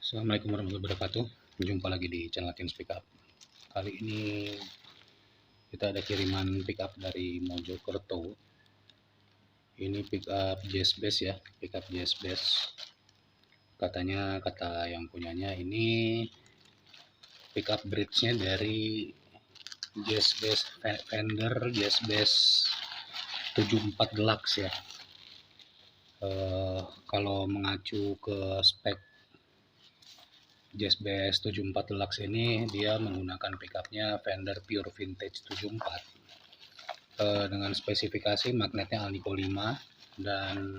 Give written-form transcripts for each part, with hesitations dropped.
Assalamualaikum warahmatullahi wabarakatuh. Jumpa lagi di channel Kins Pickup. Kali ini kita ada kiriman pickup dari Mojokerto. Ini pickup Jazz Bass ya, pickup Jazz Bass. Katanya kata yang punyanya ini pickup bridge-nya dari Jazz Bass Fender Jazz Bass 74 Deluxe ya. Kalau mengacu ke spek Jazz Bass 74 Deluxe ini, dia menggunakan pickupnya Fender Pure Vintage 74 dengan spesifikasi magnetnya Alnico 5 dan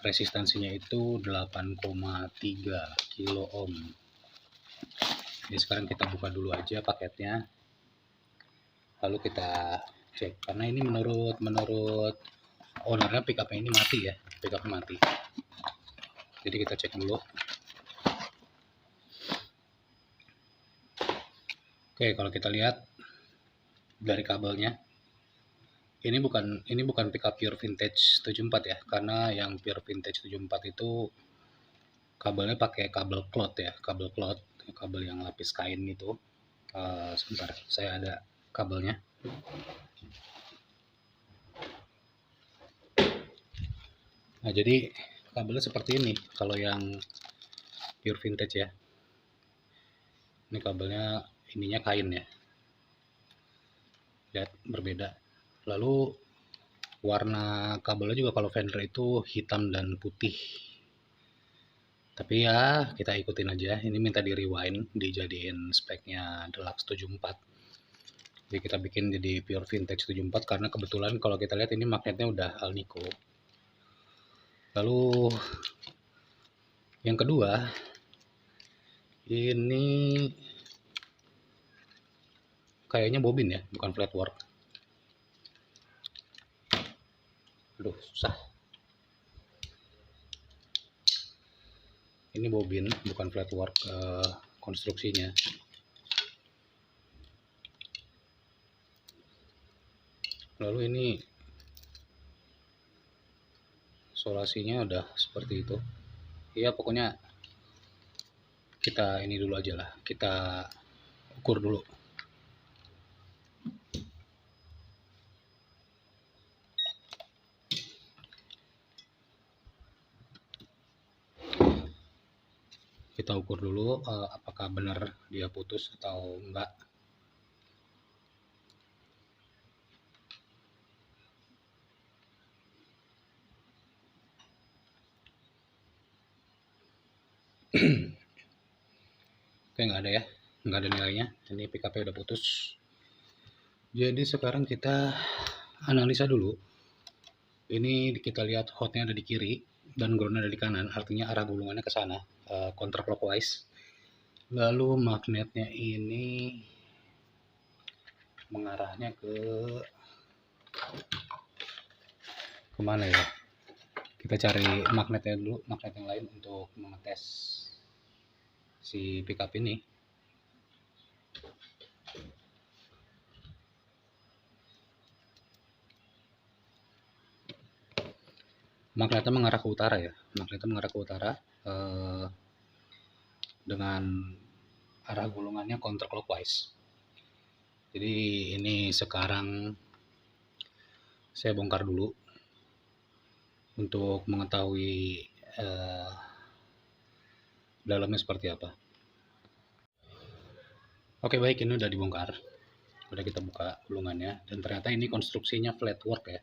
resistansinya itu 8,3 kilo ohm. Jadi sekarang kita buka dulu aja paketnya, lalu kita cek, karena ini menurut ownernya pickupnya ini mati ya, pickupnya mati. Jadi kita cek dulu. Oke, kalau kita lihat dari kabelnya, ini bukan pickup Pure Vintage 74 ya, karena yang Pure Vintage 74 itu kabelnya pakai kabel cloth ya, kabel yang lapis kain gitu. Sebentar, saya ada kabelnya. Nah, jadi kabelnya seperti ini kalau yang Pure Vintage ya. Ini kabelnya, ininya kain ya. Lihat, berbeda. Lalu warna kabelnya juga kalau Fender itu hitam dan putih. Tapi ya kita ikutin aja. Ini minta di rewind, dijadiin speknya Deluxe 74. Jadi kita bikin jadi Pure Vintage 74 karena kebetulan kalau kita lihat ini magnetnya udah Alnico. Lalu yang kedua, ini kayaknya bobin ya, bukan flatwork. Aduh, susah. Ini bobin, bukan flatwork konstruksinya. Lalu ini solasinya udah seperti itu. Ya pokoknya kita ini dulu aja lah, kita ukur dulu. Kita ukur dulu apakah benar dia putus atau enggak. Oke, nggak ada ya, nggak ada nilainya. Ini pickupnya udah putus. Jadi sekarang kita analisa dulu. Ini kita lihat hotnya ada di kiri dan groundnya ada di kanan, artinya arah gulungannya ke sana, counterclockwise. Lalu magnetnya ini mengarahnya kemana ya? Kita cari magnetnya dulu, magnet yang lain untuk mengetes si pickup ini. Magnetnya mengarah ke utara ya, magnetnya mengarah ke utara dengan arah gulungannya counterclockwise. Jadi ini sekarang saya bongkar dulu untuk mengetahui dalamnya seperti apa. Oke, baik, ini udah dibongkar, udah kita buka gulungannya, dan ternyata ini konstruksinya flatwork ya.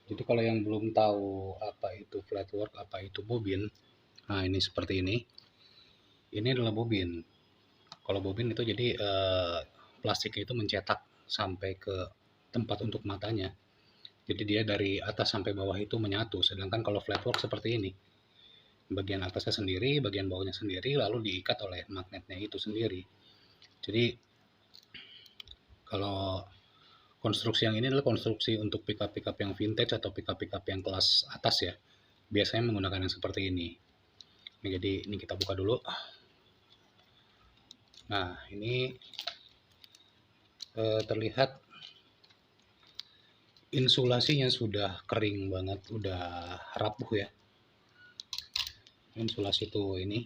Jadi kalau yang belum tahu apa itu flatwork, apa itu bobin, nah ini seperti ini. Ini adalah bobin. Kalau bobin itu jadi plastik itu mencetak sampai ke tempat untuk matanya. Jadi dia dari atas sampai bawah itu menyatu. Sedangkan kalau flatwork seperti ini, bagian atasnya sendiri, bagian bawahnya sendiri, lalu diikat oleh magnetnya itu sendiri. Jadi kalau konstruksi yang ini adalah konstruksi untuk pickup yang vintage atau pickup yang kelas atas ya. Biasanya menggunakan yang seperti ini. Jadi ini kita buka dulu. Nah, ini terlihat insulasinya sudah kering banget, udah rapuh ya. insulasi tuh ini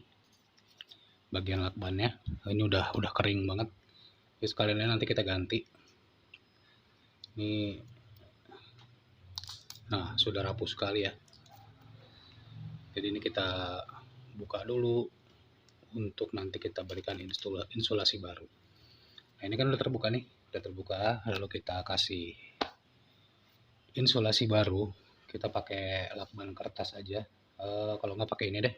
bagian lakbannya. Ini udah kering banget. Jadi sekalian nanti kita ganti. Ini nah sudah rapuh sekali ya. Jadi ini kita buka dulu untuk nanti kita berikan insulasi baru. Nah ini kan udah terbuka nih, lalu kita kasih insulasi baru. Kita pakai lakban kertas aja. Kalau nggak pakai ini deh,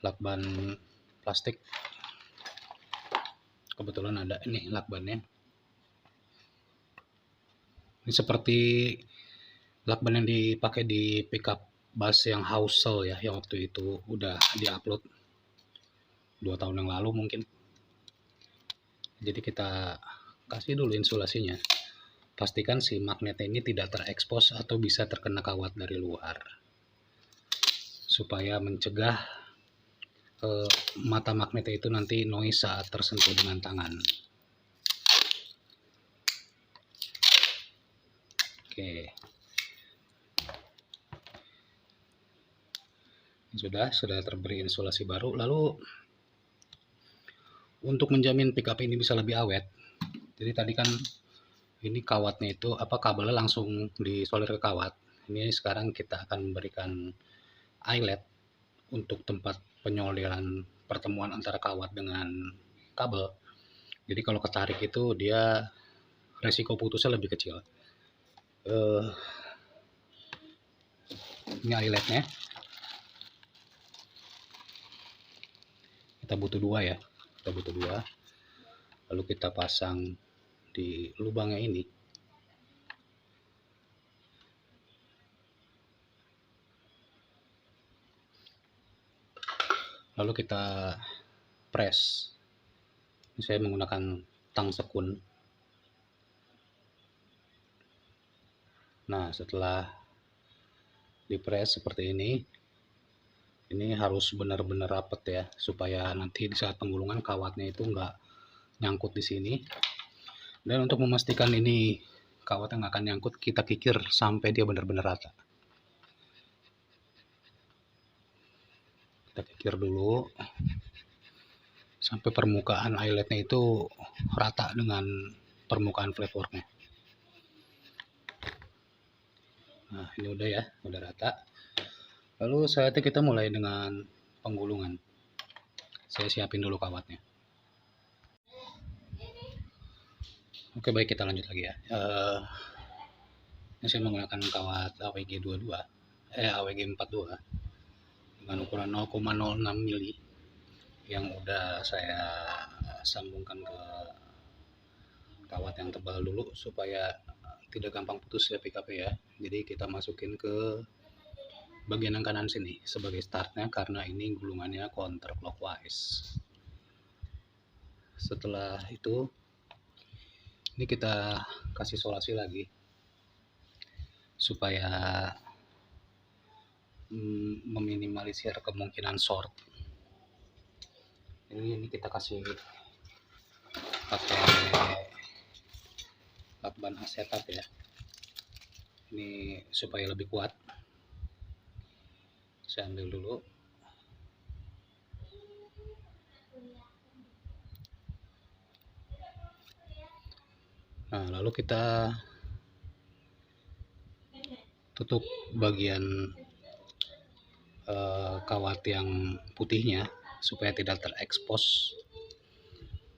lakban plastik. Kebetulan ada ini lakbannya. Ini seperti lakban yang dipakai di pickup bus yang Housel ya, yang waktu itu udah diupload 2 tahun yang lalu mungkin. Jadi kita kasih dulu insulasinya. Pastikan si magnetnya ini tidak terekspos atau bisa terkena kawat dari luar, supaya mencegah mata magnetnya itu nanti noise saat tersentuh dengan tangan. Oke, sudah terberi insulasi baru. Lalu untuk menjamin pickup ini bisa lebih awet, jadi tadi kan ini kawatnya itu kabelnya langsung disolir ke kawat. Ini sekarang kita akan memberikan eyelet untuk tempat penyoliran pertemuan antara kawat dengan kabel. Jadi kalau ketarik itu dia resiko putusnya lebih kecil. Ini eyeletnya. Kita butuh 2 ya. Lalu kita pasang di lubangnya ini. Lalu kita press. Ini saya menggunakan tang sekun. Nah, setelah dipres seperti ini harus benar-benar rapat ya, supaya nanti di saat penggulungan kawatnya itu nggak nyangkut di sini. Dan untuk memastikan ini kawatnya nggak akan nyangkut, kita kikir sampai dia benar-benar rata. Kita kikir dulu sampai permukaan eyeletnya itu rata dengan permukaan flatworknya. Nah ini udah ya, udah rata. Lalu saatnya kita mulai dengan penggulungan. Saya siapin dulu kawatnya. Oke baik, kita lanjut lagi ya. Ini saya menggunakan kawat AWG 42, AWG 42 dengan ukuran 0,06 mili yang udah saya sambungkan ke kawat yang tebal dulu supaya tidak gampang putus ya PKP ya. Jadi kita masukin ke bagian yang kanan sini sebagai startnya, karena ini gulungannya counterclockwise. Setelah itu ini kita kasih solasi lagi supaya meminimalisir kemungkinan short. Ini kita kasih pakai lakban asetat ya, ini supaya lebih kuat. Saya ambil dulu. Nah lalu kita tutup bagian kawat yang putihnya supaya tidak terekspos.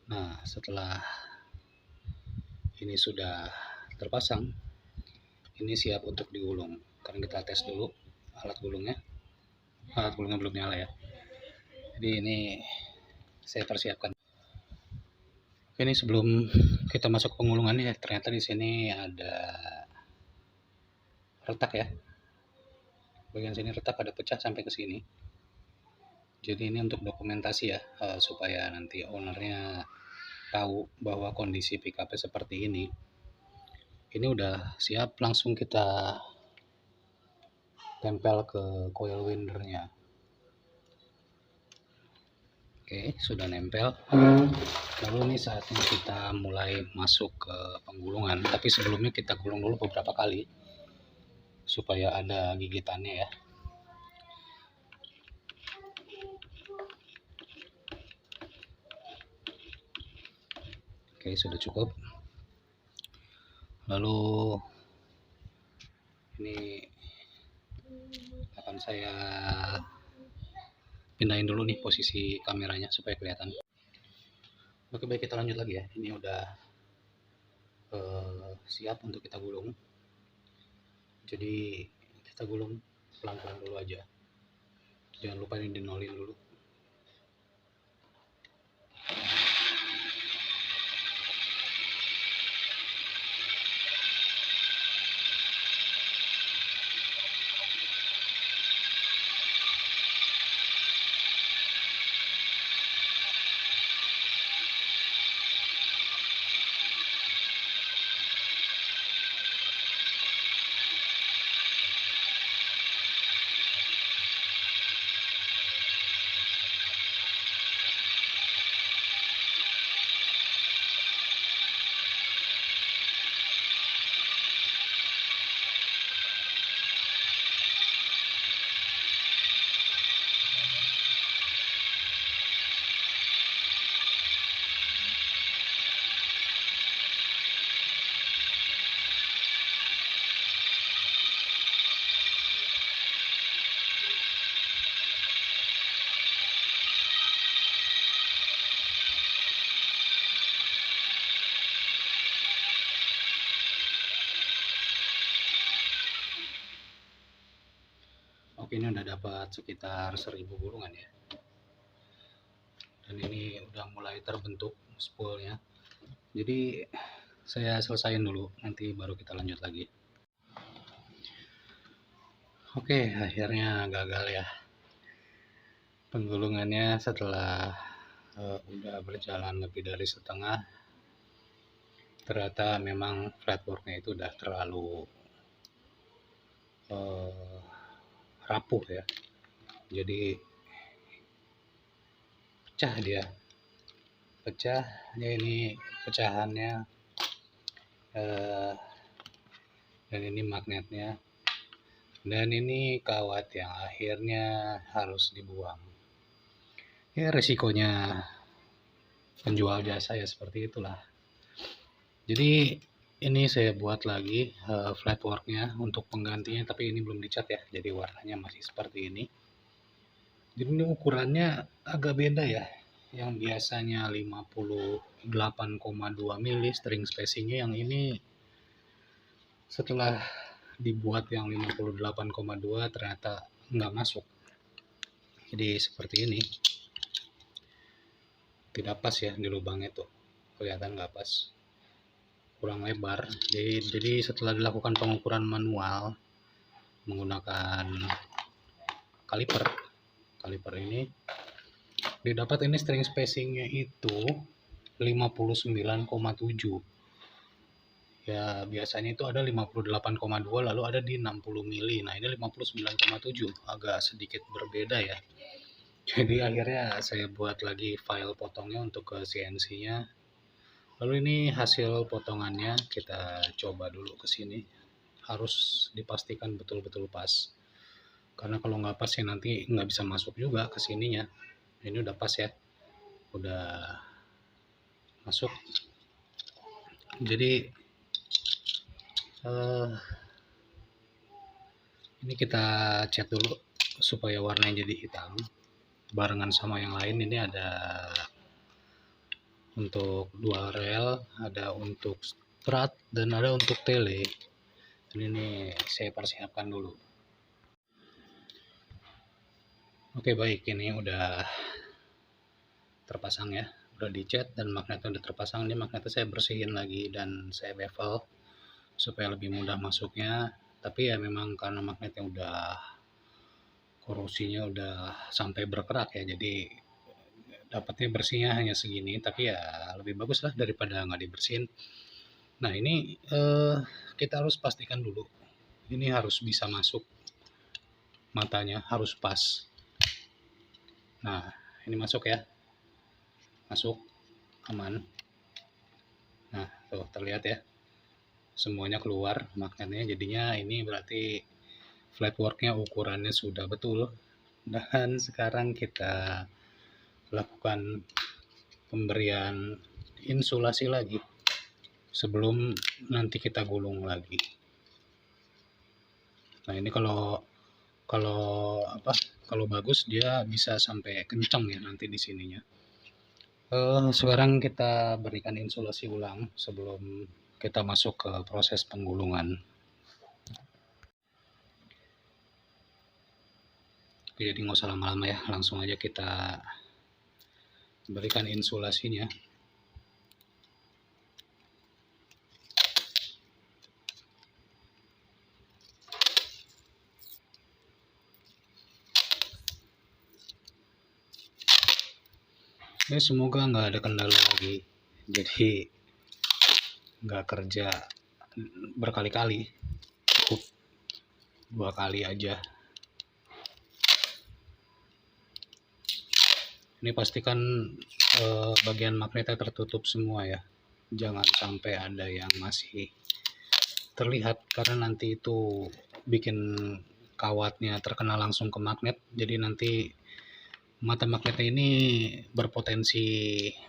Nah setelah ini sudah terpasang, ini siap untuk digulung. Sekarang kita tes dulu alat gulungnya belum nyala ya, jadi ini saya persiapkan. Oke, ini sebelum kita masuk pengulungan ya, ternyata di sini ada retak ya, bagian sini retak, ada pecah sampai ke sini. Jadi ini untuk dokumentasi ya, supaya nanti ownernya tahu bahwa kondisi pickup seperti ini. Ini udah siap, langsung kita tempel ke coil windernya. Oke, sudah nempel. Lalu ini saatnya kita mulai masuk ke penggulungan, tapi sebelumnya kita gulung dulu beberapa kali supaya ada gigitannya ya. Oke, sudah cukup. Lalu ini akan saya pindahin dulu nih posisi kameranya supaya kelihatan. Oke, baik, kita lanjut lagi ya. Ini udah siap untuk kita gulung. Jadi kita gulung pelan-pelan dulu aja. Jangan lupa ini dinolin dulu. Oke, ini udah dapat sekitar 1000 gulungan ya. Dan ini udah mulai terbentuk spoolnya. Jadi saya selesaiin dulu, nanti baru kita lanjut lagi. Oke, akhirnya gagal ya penggulungannya. Setelah udah berjalan lebih dari setengah, ternyata memang fretworknya itu udah terlalu rapuh ya. Jadi pecah dia, ya ini pecahannya, dan ini magnetnya, dan ini kawat yang akhirnya harus dibuang. Ya resikonya penjual jasa ya seperti itulah. Jadi ini saya buat lagi fretworknya untuk penggantinya, tapi ini belum dicat ya, jadi warnanya masih seperti ini. Jadi ini ukurannya agak beda ya, yang biasanya 58,2 mili string spacingnya, yang ini setelah dibuat yang 58,2 ternyata nggak masuk. Jadi seperti ini, tidak pas ya di lubang itu, kelihatan nggak pas, kurang lebar. Jadi setelah dilakukan pengukuran manual menggunakan kaliper ini, didapat ini string spacingnya itu 59,7 ya. Biasanya itu ada 58,2, lalu ada di 60 mili. Nah ini 59,7, agak sedikit berbeda ya. Jadi akhirnya saya buat lagi file potongnya untuk ke CNC nya. Lalu ini hasil potongannya, kita coba dulu ke sini. Harus dipastikan betul-betul pas, karena kalau nggak pas ya nanti nggak bisa masuk juga ke sininya. Ini udah pas ya, udah masuk. Jadi ini kita cat dulu supaya warnanya jadi hitam barengan sama yang lain. Ini ada untuk dua rel, ada untuk strat, dan ada untuk tele. Ini saya persiapkan dulu. Oke, baik, ini udah terpasang ya, udah dicat dan magnetnya udah terpasang. Ini magnetnya saya bersihin lagi dan saya bevel supaya lebih mudah masuknya. Tapi ya memang karena magnetnya udah korosinya udah sampai berkerak ya, jadi dapatnya bersihnya hanya segini. Tapi ya lebih bagus lah daripada nggak dibersihin. Nah ini kita harus pastikan dulu, ini harus bisa masuk, matanya harus pas. Nah ini masuk ya, masuk aman. Nah tuh terlihat ya, semuanya keluar magnetnya. Jadinya ini berarti fretworknya ukurannya sudah betul. Dan sekarang kita lakukan pemberian insulasi lagi sebelum nanti kita gulung lagi. Nah ini kalau kalau kalau bagus dia bisa sampai kencang ya nanti di sininya. Sekarang kita berikan insulasi ulang sebelum kita masuk ke proses penggulungan. Oke, jadi nggak usah lama-lama ya, langsung aja kita berikan insulasinya. Semoga nggak ada kendala lagi, jadi nggak kerja berkali-kali, cukup 2 kali aja. Ini pastikan bagian magnetnya tertutup semua ya, jangan sampai ada yang masih terlihat, karena nanti itu bikin kawatnya terkena langsung ke magnet, jadi nanti mata magnetnya ini berpotensi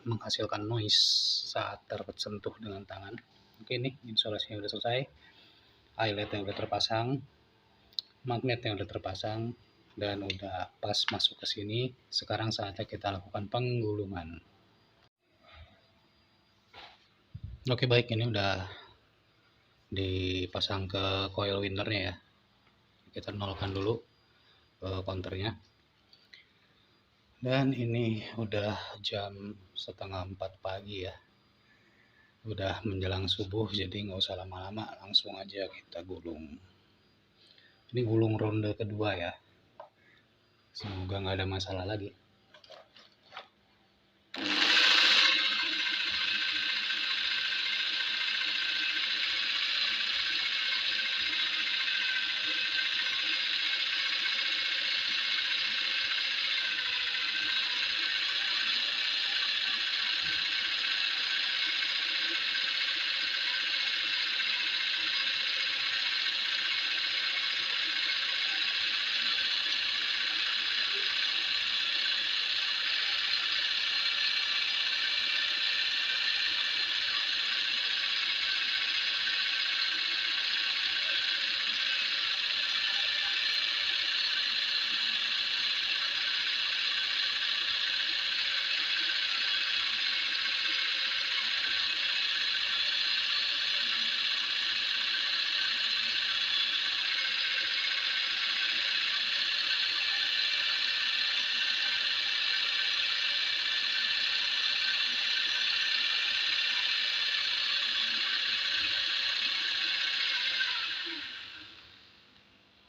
menghasilkan noise saat tersentuh dengan tangan. Oke, nih insulasinya udah selesai, eyeletnya udah terpasang, magnetnya udah terpasang, dan udah pas masuk ke sini. Sekarang saatnya kita lakukan penggulungan. Oke, baik, ini udah dipasang ke coil windernya ya. Kita nolkan dulu counternya. Dan ini udah jam 3:30 pagi ya, udah menjelang subuh, jadi nggak usah lama-lama, langsung aja kita gulung. Ini gulung ronde kedua ya, semoga nggak ada masalah lagi.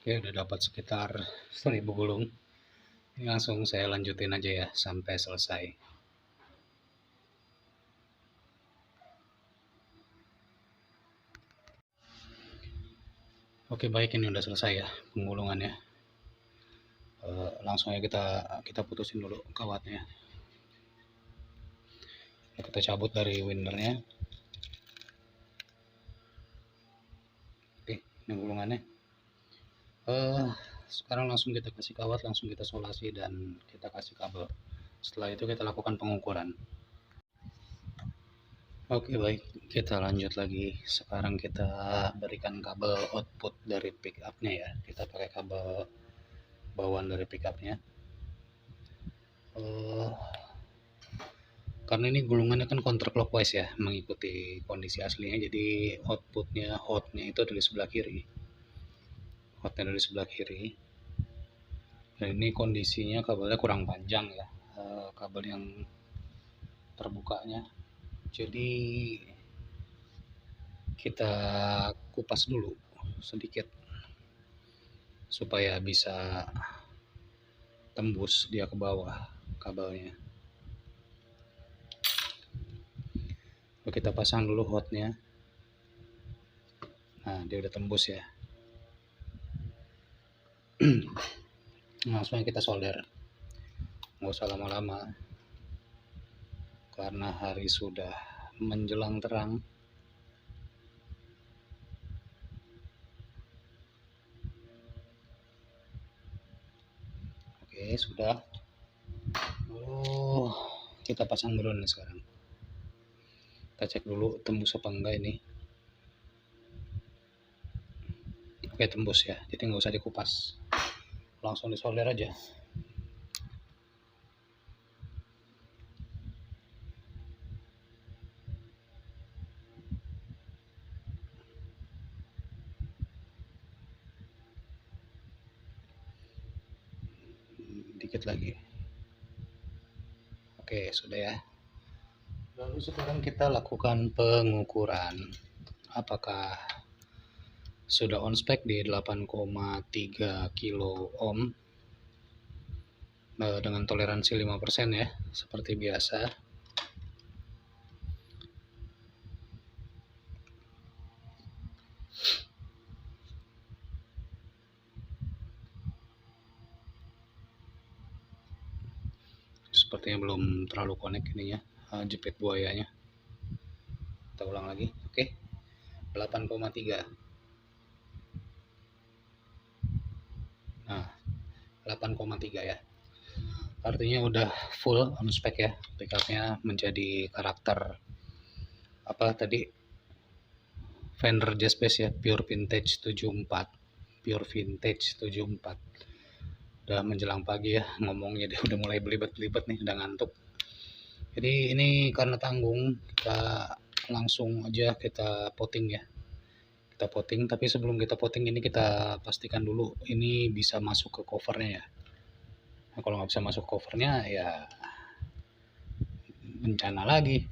Oke, udah dapat sekitar 1000 gulung. Ini langsung saya lanjutin aja ya sampai selesai. Oke, baik, ini udah selesai ya penggulungannya. Langsung aja kita putusin dulu kawatnya. Kita cabut dari windernya. Oke, ini gulungannya. Sekarang langsung kita kasih kawat, langsung kita solasi, dan kita kasih kabel. Setelah itu kita lakukan pengukuran. Oke, baik, kita lanjut lagi. Sekarang kita berikan kabel output dari pickupnya ya. Kita pakai kabel bawaan dari pickupnya. Karena ini gulungannya kan counterclockwise ya, mengikuti kondisi aslinya, jadi outputnya, hotnya itu dari sebelah kiri. Hotnya dari sebelah kiri. Dan ini kondisinya kabelnya kurang panjang ya, kabel yang terbukanya. Jadi kita kupas dulu sedikit supaya bisa tembus dia ke bawah kabelnya. Kita pasang dulu hotnya. Nah, dia udah tembus ya. Langsung kita solder, nggak usah lama-lama karena hari sudah menjelang terang. Oke, sudah. Kita pasang drone sekarang. Kita cek dulu tembus apa enggak ini. Oke, tembus ya, jadi nggak usah dikupas, langsung disolder aja. Dikit lagi. Oke, sudah ya. Lalu sekarang kita lakukan pengukuran apakah sudah on spec di 8,3 kilo ohm dengan toleransi 5% ya, seperti biasa. Sepertinya belum terlalu connect ininya, jepit buayanya. Kita ulang lagi. Oke, 8,3. Nah, 8,3 ya, artinya udah full on spec ya. Pickupnya menjadi karakter apa tadi, Fender Jazz Bass ya, Pure Vintage 74. Pure Vintage 74. Udah menjelang pagi ya ngomongnya, dia udah mulai belibet-belibet nih, udah ngantuk. Jadi ini karena tanggung, kita langsung aja kita potting ya. Kita potting, tapi sebelum kita potting ini kita pastikan dulu ini bisa masuk ke covernya ya. Nah, kalau nggak bisa masuk covernya ya bencana lagi,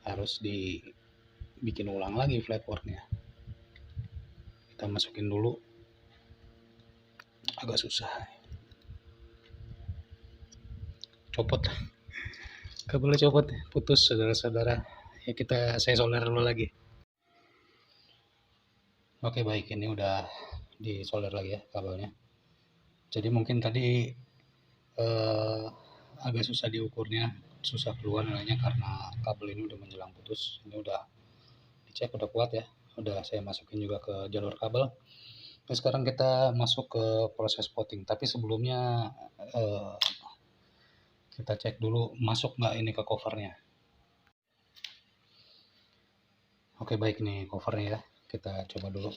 harus dibikin ulang lagi flatworknya. Kita masukin dulu, agak susah. Copot, kabelnya copot, putus saudara-saudara ya. Saya solder dulu lagi. Oke, baik, ini udah disolder lagi ya kabelnya. Jadi mungkin tadi agak susah diukurnya, susah keluar nilainya karena kabel ini udah menjelang putus. Ini udah dicek, udah kuat ya, udah saya masukin juga ke jalur kabel. Nah, sekarang kita masuk ke proses potting, tapi sebelumnya kita cek dulu masuk nggak ini ke covernya. Oke, baik, nih covernya ya, kita coba dulu.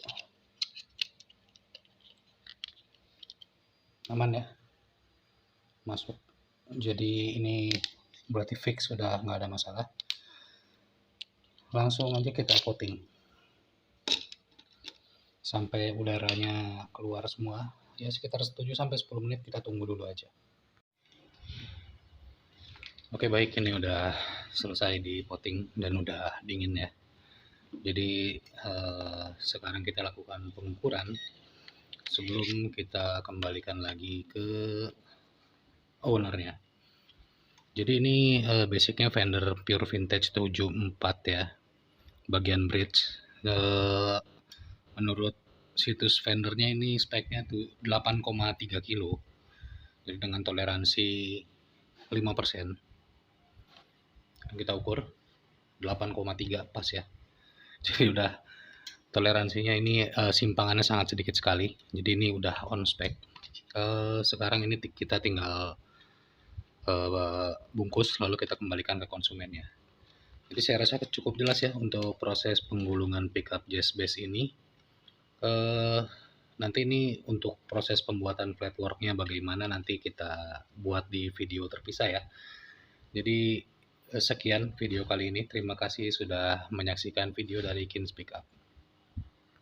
Aman ya, masuk. Jadi ini berarti fix, sudah nggak ada masalah. Langsung aja kita potting sampai udaranya keluar semua ya, sekitar 7-10 menit kita tunggu dulu aja. Oke, baik, ini udah selesai di potting dan udah dingin ya. Jadi sekarang kita lakukan pengukuran sebelum kita kembalikan lagi ke ownernya. Jadi ini basicnya Fender Pure Vintage 74 ya, bagian bridge. Menurut situs Fendernya ini speknya tuh 8,3 kilo, jadi dengan toleransi 5%. Kita ukur 8,3 pas ya, jadi udah toleransinya ini simpangannya sangat sedikit sekali, jadi ini udah on spec. Sekarang ini kita tinggal bungkus lalu kita kembalikan ke konsumennya. Jadi saya rasa cukup jelas ya untuk proses penggulungan pickup Jazz Bass ini. Nanti ini untuk proses pembuatan flatworknya bagaimana nanti kita buat di video terpisah ya. Jadi sekian video kali ini, terima kasih sudah menyaksikan video dari Kins Pickup.